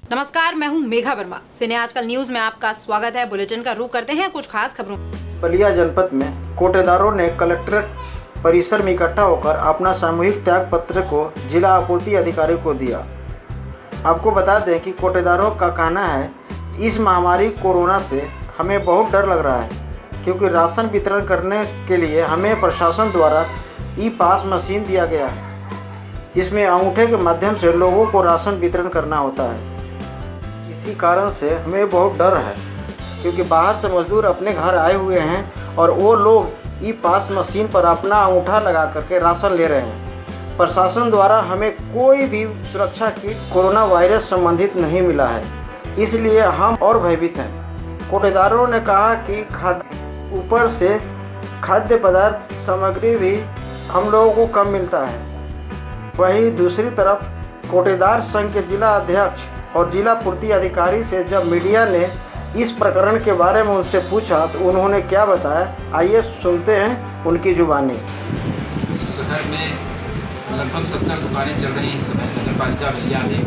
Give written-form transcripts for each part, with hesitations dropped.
नमस्कार, मैं हूं मेघा वर्मा। सिने आजकल न्यूज में आपका स्वागत है। बुलेटिन का रुख करते हैं कुछ खास खबरों। बलिया जनपद में कोटेदारों ने कलेक्ट्रेट परिसर में इकट्ठा होकर अपना सामूहिक त्याग पत्र को जिला आपूर्ति अधिकारी को दिया। आपको बता दें कि कोटेदारों का कहना है, इस महामारी कोरोना से हमें बहुत डर लग रहा है, क्योंकि राशन वितरण करने के लिए हमें प्रशासन द्वारा ई-पास मशीन दिया गया है। इसमें अंगूठे के माध्यम से लोगों को राशन वितरण करना होता है। इसी कारण से हमें बहुत डर है, क्योंकि बाहर से मजदूर अपने घर आए हुए हैं और वो लोग ई-पास मशीन पर अपना अंगूठा लगा करके राशन ले रहे हैं। प्रशासन द्वारा हमें कोई भी सुरक्षा किट कोरोना वायरस संबंधित नहीं मिला है, इसलिए हम और भयभीत हैं। कोटेदारों ने कहा कि ऊपर से खाद्य पदार्थ सामग्री भी हम लोगों को कम मिलता है। वहीं दूसरी तरफ कोटेदार संघ के जिला अध्यक्ष और जिला पूर्ति अधिकारी से जब मीडिया ने इस प्रकरण के बारे में उनसे पूछा तो उन्होंने क्या बताया, आइए सुनते हैं उनकी जुबानी। शहर में लगभग 70 दुकानें चल रही हैं इस समय नगर पालिका बलिया में,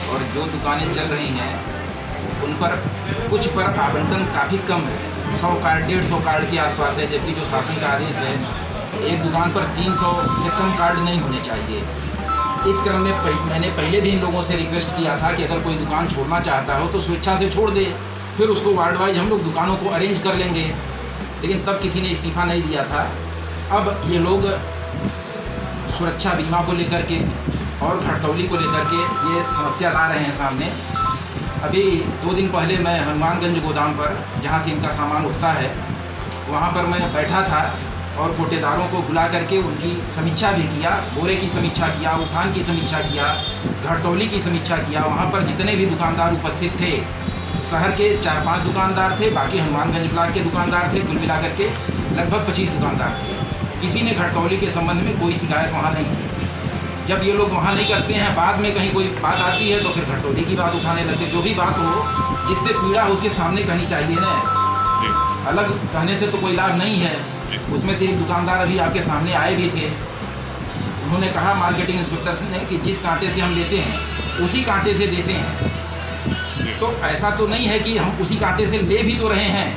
और जो दुकानें चल रही हैं उन पर कुछ पर आवंटन काफ़ी कम है। 100 कार्ड 150 कार्ड के आसपास है, जबकि जो शासन का आदेश है एक दुकान पर 300 से कम कार्ड नहीं होने चाहिए। इस क्रम में मैंने पहले भी इन लोगों से रिक्वेस्ट किया था कि अगर कोई दुकान छोड़ना चाहता हो तो स्वेच्छा से छोड़ दे, फिर उसको वार्ड वाइज हम लोग दुकानों को अरेंज कर लेंगे, लेकिन तब किसी ने इस्तीफ़ा नहीं दिया था। अब ये लोग सुरक्षा बीमा को लेकर के और घटतौली को लेकर के ये समस्या ला रहे हैं सामने। अभी 2 दिन पहले मैं हनुमानगंज गोदाम पर, जहाँ से इनका सामान उठता है, वहाँ पर मैं बैठा था और कोटेदारों को बुला करके उनकी समीक्षा भी किया। बोरे की समीक्षा किया, उठान की समीक्षा किया, घटतौली की समीक्षा किया। वहाँ पर जितने भी दुकानदार उपस्थित थे, शहर के 4-5 दुकानदार थे, बाकी हनुमानगंज ब्लॉक के दुकानदार थे, कुल मिला करके लगभग 25 दुकानदार थे। किसी ने घटतौली के संबंध में कोई शिकायत वहाँ नहीं की। जब ये लोग वहाँ नहीं करते हैं, बाद में कहीं कोई बात आती है तो फिर घटतौली की बात उठाने लगते। जो भी बात हो, जिससे पीड़ा हो उसके सामने कहनी चाहिए ना, अलग कहने से तो कोई लाभ नहीं है। उसमें से एक दुकानदार अभी आपके सामने आए भी थे। उन्होंने कहा मार्केटिंग इंस्पेक्टर ने कि जिस कांटे से हम लेते हैं उसी कांटे से देते हैं। तो ऐसा तो नहीं है कि हम उसी कांटे से ले भी तो रहे हैं।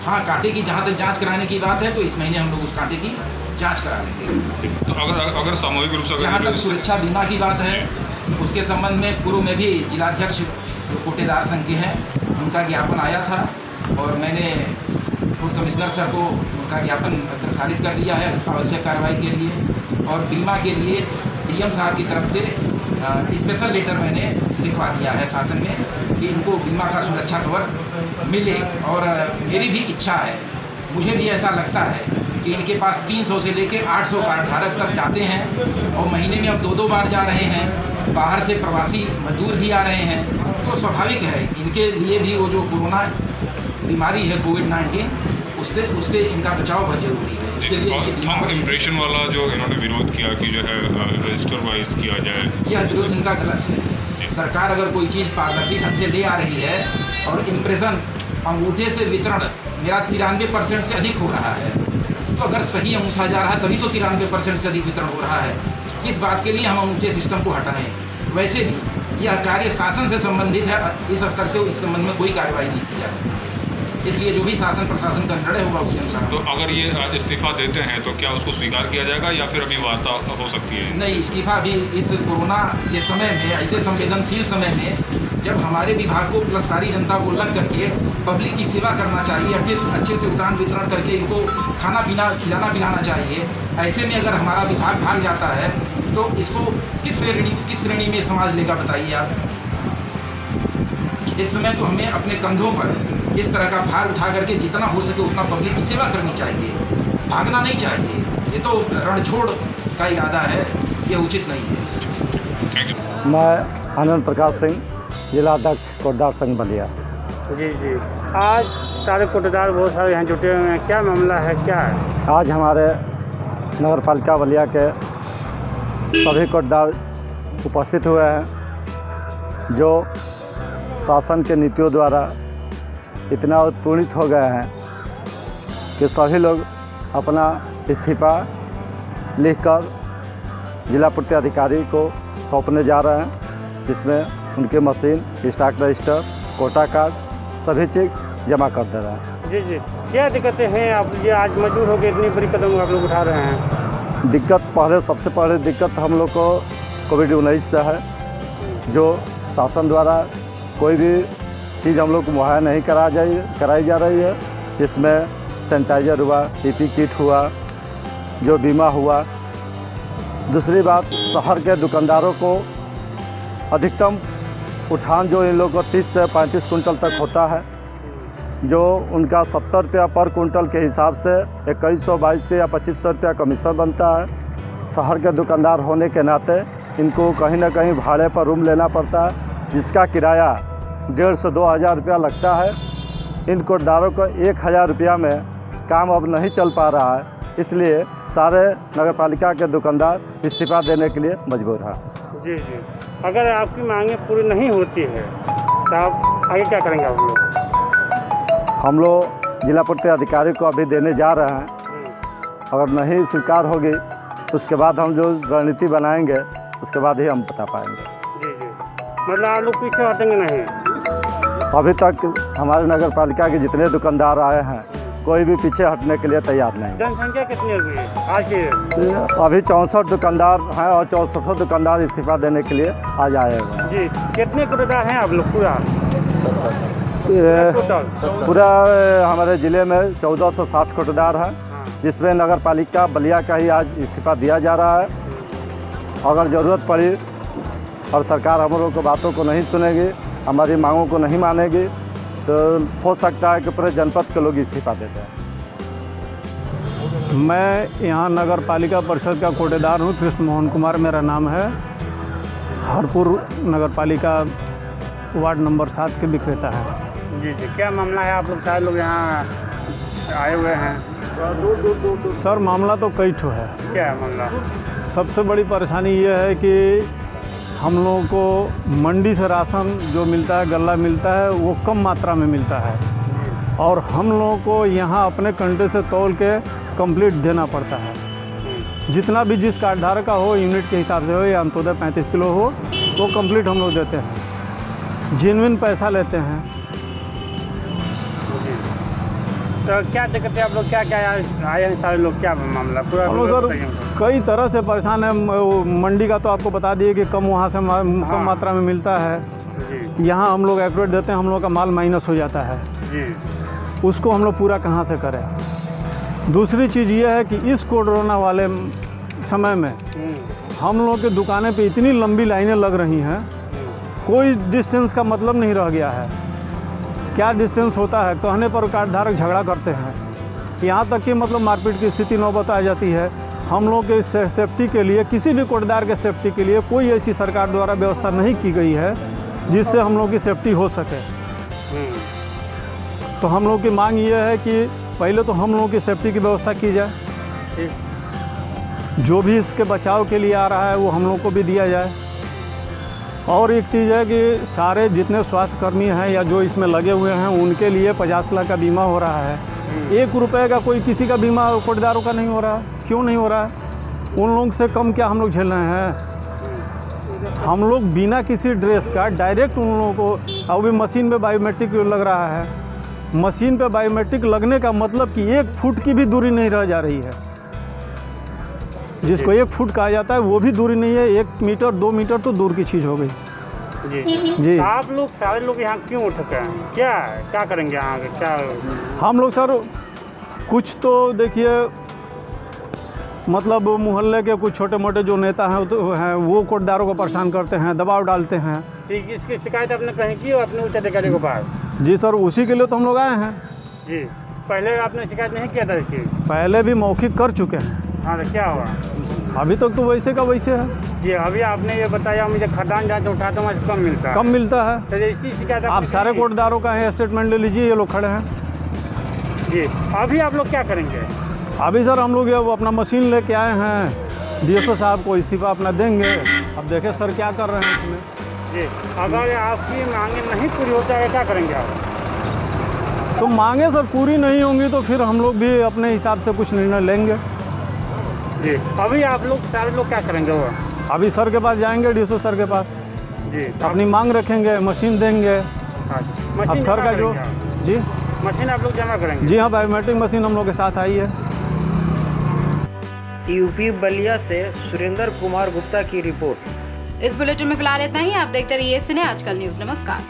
हाँ, कांटे की जहाँ तक जांच कराने की बात है तो इस महीने हम लोग उस कांटे की जांच करा लेंगे। तो अगर सामूहिक रूप से जहाँ तक सुरक्षा बीमा की बात है, उसके संबंध में पूर्व में भी जिलाध्यक्ष जो कोटेदार संघ के हैं उनका ज्ञापन आया था, और मैंने फूड कमिश्नर सर को उनका ज्ञापन प्रसारित कर दिया है आवश्यक कार्रवाई के लिए। और बीमा के लिए डीएम साहब की तरफ से स्पेशल लेटर मैंने लिखवा दिया है शासन में कि इनको बीमा का सुरक्षा कवर मिले। और मेरी भी इच्छा है, मुझे भी ऐसा लगता है कि इनके पास 300 से लेकर 800 कार्ड धारक तक जाते हैं, और महीने में अब 2-2 बार जा रहे हैं। बाहर से प्रवासी मजदूर भी आ रहे हैं, तो स्वाभाविक है इनके लिए भी वो जो कोरोना बीमारी है कोविड-19, उससे इनका बचाव बहुत जरूरी है। इसके लिए इम्प्रेशन वाला जो इन्होंने विरोध किया कि जो है रजिस्टर वाइज किया जाए, यह विरोध इनका गलत है। सरकार अगर कोई चीज़ पारदर्शी ढंग से ले आ रही है और इम्प्रेशन अंगूठे से वितरण मेरा 93% से अधिक हो रहा है, तो अगर सही अंगूठा जा रहा है तभी तो 93% से अधिक वितरण हो रहा है। किस बात के लिए हम अंगूठे सिस्टम को हटाएं? वैसे भी यह कार्य शासन से संबंधित है, इस स्तर से इस संबंध में कोई कार्रवाई नहीं की जा सकती। इसलिए जो भी शासन प्रशासन का निर्णय होगा उसके अनुसार। तो अगर ये इस्तीफा देते हैं तो क्या उसको स्वीकार किया जाएगा या फिर अभी वार्ता हो सकती है? नहीं, इस्तीफा भी इस कोरोना के समय में, ऐसे संवेदनशील समय में जब हमारे विभाग को प्लस सारी जनता को लग करके पब्लिक की सेवा करना चाहिए, अच्छे से उठान वितरण करके इनको खाना पीना खिलाना पिलाना चाहिए। ऐसे में अगर हमारा विभाग भाग जाता है तो इसको किस श्रेणी में समाज लेगा, बताइए आप। इस समय तो हमें अपने कंधों पर इस तरह का भार उठा करके जितना हो सके उतना पब्लिक की सेवा करनी चाहिए, भागना नहीं चाहिए। ये तो रणछोड़ का इरादा है, ये उचित नहीं है। मैं आनंद प्रकाश सिंह, जिला अध्यक्ष कोटेदार संघ बलिया। जी, आज सारे कोटेदार बहुत सारे यहाँ जुटे हुए हैं, क्या मामला है, क्या है? आज हमारे नगर पालिका बलिया के सभी कोटेदार उपस्थित हुए हैं, जो शासन के नीतियों द्वारा इतना उत्पीड़ित हो गए हैं कि सभी लोग अपना इस्तीफा लिखकर जिला पूर्ति अधिकारी को सौंपने जा रहे हैं, जिसमें उनके machine, stock register, quota card सभी चीज़ जमा कर दे रहे हैं। जी जी, क्या दिक्कतें हैं? आप ये आज मजबूर होकर इतनी बड़ी कदम आप लोग उठा रहे हैं? दिक्कत सबसे पहले दिक्कत हम लोग को कोविड-19 से है, जो शासन द्वारा कोई भी चीज़ हम लोग को मुहैया नहीं कराई जा रही है। इसमें सैनिटाइज़र हुआ, पीपी किट हुआ, जो बीमा हुआ। दूसरी बात, शहर के दुकानदारों को अधिकतम उठान जो इन लोगों को 30 से 35 कुंटल तक होता है, जो उनका 70 रुपया पर कुंटल के हिसाब से 2100, 2200 या 2500 रुपया कमीशन बनता है। शहर के दुकानदार होने के नाते इनको कहीं ना कहीं भाड़े पर रूम लेना पड़ता है, जिसका किराया 1,500 से 2,000 रुपया लगता है। इन कोटदारों को 1,000 रुपया में काम अब नहीं चल पा रहा है, इसलिए सारे नगर पालिका के दुकानदार इस्तीफ़ा देने के लिए मजबूर हैं। जी जी, अगर आपकी मांगें पूरी नहीं होती है तो आप आगे क्या करेंगे? आप लोग हम लोग जिला पूर्ति अधिकारी को अभी देने जा रहे हैं। अगर नहीं स्वीकार होगी उसके बाद हम जो रणनीति बनाएंगे उसके बाद ही हम बता पाएंगे। जी जी, मतलब आप लोग पीछे हटेंगे नहीं? अभी तक हमारे नगर पालिका के जितने दुकानदार आए हैं, कोई भी पीछे हटने के लिए तैयार नहीं। जनसंख्या कितनी होगी आज की? अभी 64 दुकानदार हैं और 64 दुकानदार इस्तीफा देने के लिए आज आए हुए हैं। जी, कितने कोटेदार हैं आप लोग पूरा? पूरा हमारे ज़िले में 1460 कोटेदार हैं, जिसमें नगर पालिका बलिया का ही आज इस्तीफा दिया जा रहा है। अगर ज़रूरत पड़ी और सरकार हम लोगों को बातों को नहीं सुनेगी, हमारी मांगों को नहीं मानेगी, तो हो सकता है कि पूरे जनपद के लोग इस्तीफा देते हैं। मैं यहाँ नगर पालिका परिषद का कोटेदार हूँ, कृष्ण मोहन कुमार मेरा नाम है। हरपुर नगर पालिका वार्ड नंबर 7 के विक्रेता है। जी जी, क्या मामला है? आप लोग सारे लोग यहाँ आए हुए हैं। सर मामला तो कई ठो है। क्या है मामला? सबसे बड़ी परेशानी ये है कि हम लोगों को मंडी से राशन जो मिलता है, गल्ला मिलता है, वो कम मात्रा में मिलता है और हम लोगों को यहाँ अपने कंटे से तौल के कंप्लीट देना पड़ता है। जितना भी जिस कार्ड धारक का हो, यूनिट के हिसाब से हो या अंत्योदय 35 किलो हो, वो कंप्लीट हम लोग देते हैं, जेन्युइन पैसा लेते हैं। तो क्या दिक्कत है? आप लोग क्या क्या आए हैं सारे लोग? क्या मामला पूरा? हम लोग सर कई तरह से परेशान है। मंडी का तो आपको बता दिए कि कम वहाँ से कम मात्रा में मिलता है। यहाँ हम लोग एक्यूरेट देते हैं, हम लोग का माल माइनस हो जाता है जी। उसको हम लोग पूरा कहाँ से करें? दूसरी चीज़ ये है कि इस कोरोना वाले समय में हम लोग के दुकानें पे इतनी लंबी लाइनें लग रही हैं, कोई डिस्टेंस का मतलब नहीं रह गया है। क्या डिस्टेंस होता है कहने पर कार्ड धारक झगड़ा करते हैं, यहाँ तक कि मतलब मारपीट की स्थिति नौबत आ जाती है। हम लोग के सेफ्टी के लिए, किसी भी कोटदार के सेफ्टी के लिए कोई ऐसी सरकार द्वारा व्यवस्था नहीं की गई है जिससे हम लोग की सेफ्टी हो सके। तो हम लोग की मांग ये है कि पहले तो हम लोगों की सेफ्टी की व्यवस्था की जाए, जो भी इसके बचाव के लिए आ रहा है वो हम लोग को भी दिया जाए। और एक चीज़ है कि सारे जितने स्वास्थ्यकर्मी हैं या जो इसमें लगे हुए हैं उनके लिए 50 लाख का बीमा हो रहा है। 1 रुपये का कोई किसी का बीमा कोटदारों का नहीं हो रहा है। क्यों नहीं हो रहा है? उन लोगों से कम क्या हम लोग झेल रहे हैं? हम लोग बिना किसी ड्रेस का डायरेक्ट उन लोगों को, अभी मशीन पे बायोमेट्रिक लग रहा है। मशीन पे बायोमेट्रिक लगने का मतलब कि 1 फुट की भी दूरी नहीं रह जा रही है। जिसको 1 फुट कहा जाता है वो भी दूरी नहीं है, 1 मीटर 2 मीटर तो दूर की चीज़ हो गई जी। आप लोग सारे लोग यहाँ क्यों उठ सके हैं? क्या करेंगे यहाँ के? क्या हम लोग सर कुछ तो देखिए, मतलब मोहल्ले के कुछ छोटे मोटे जो नेता हैं वो कोटदारों को परेशान करते हैं, दबाव डालते हैं। ठीक, इसकी शिकायत आपने कहीं की हो अपने उच्च अधिकारी के पास? जी सर, उसी के लिए तो हम लोग आए हैं जी। पहले आपने शिकायत नहीं किया था इसकी? पहले भी मौखिक कर चुके हैं। हाँ, तो क्या हुआ? अभी तक तो वैसे का वैसे है जी। अभी आपने ये बताया मुझे खदान जहाँ से उठाता हूँ कम मिलता है। कम मिलता है। तो इसकी शिकायत आप सारे कोटदारों का है स्टेटमेंट ले लीजिए, ये लोग खड़े हैं जी। अभी आप लोग क्या करेंगे? अभी सर हम लोग ये वो अपना मशीन लेके आए हैं, डीएसओ साहब को इस्तीफा अपना देंगे। अब देखें सर क्या कर रहे हैं इसमें जी। अगर आपकी मांगे नहीं पूरी होता है क्या करेंगे आप? तो मांगे सर पूरी नहीं होंगी तो फिर हम लोग भी अपने हिसाब से कुछ निर्णय लेंगे जी। अभी आप लोग सारे लोग क्या करेंगे? वो अभी सर के पास जाएंगे, डीएसओ सर के पास। जी अपनी मांग रखेंगे, मशीन देंगे। अब सर का जो जी मशीन आप लोग जमा करेंगे? जी हाँ, बायोमेट्रिक मशीन हम लोग के साथ आई है। यूपी बलिया से सुरेंद्र कुमार गुप्ता की रिपोर्ट। इस बुलेटिन में फिलहाल इतना ही। आप देखते रहिए सिने आजकल न्यूज। नमस्कार।